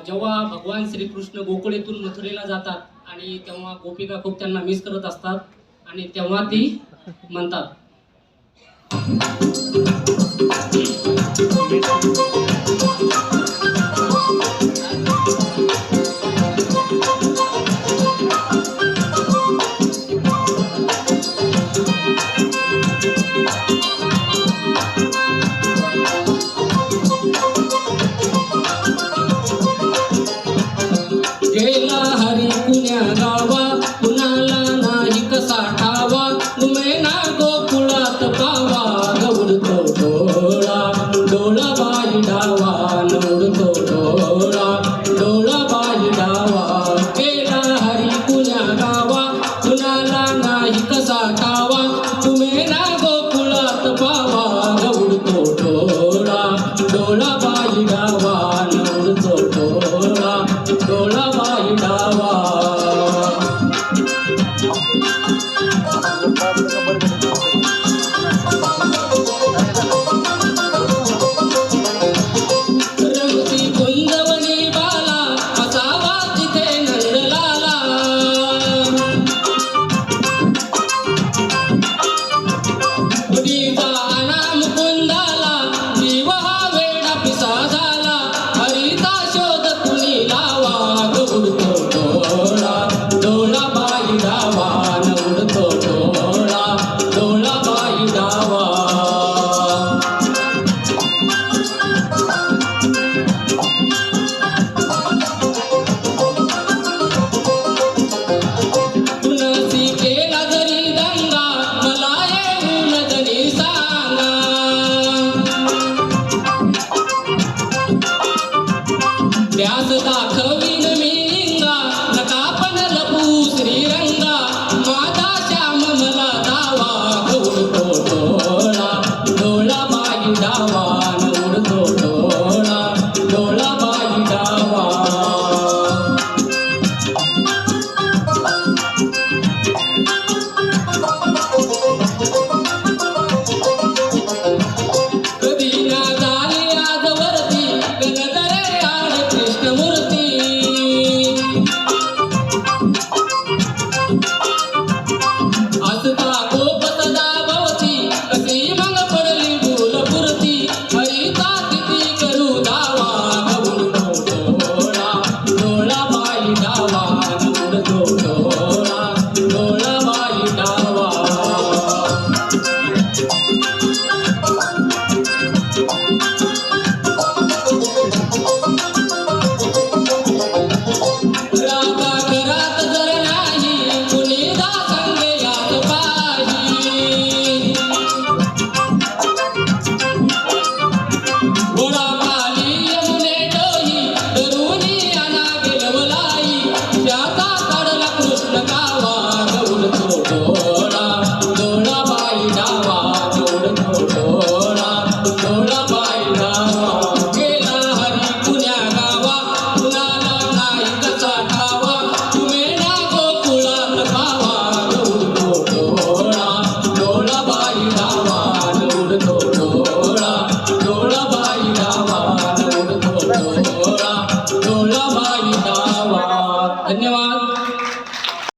जेव्हा भगवान श्रीकृष्ण गोकुळेतून मथुरेला जातात आणि तेव्हा गोपिका खूप त्यांना मिस करत असतात आणि तेव्हा ती म्हणतात गेला हरी कुण्या गावा कुणाला नाही कसा ठावा उमेना गोकुळात पावा गौडतो डोळा डोळा बाई डावा नवडतो डोळा डोळा बाई डावा गेला हरी कुण्या गावा कुणाला नाही कसा ठावा उमेना गोकुळात पावा गौडतो डोळा डोळा बाई डावा नवडतो डोळा डोळा बाई डावा रंगती कुंदवनी बाला असावा तिथे नंदलाला उडीचा अनाम कुंदाला जीव हा वेडा पिसा झाला हरिता शोध कुणी लावा उडतो डोळा डोळा बाई डावा उडतो डोळा डोळा बाई डावा कुणाशी केला जरी दंगा मला येऊन जरी सांगा ध्यास दाखव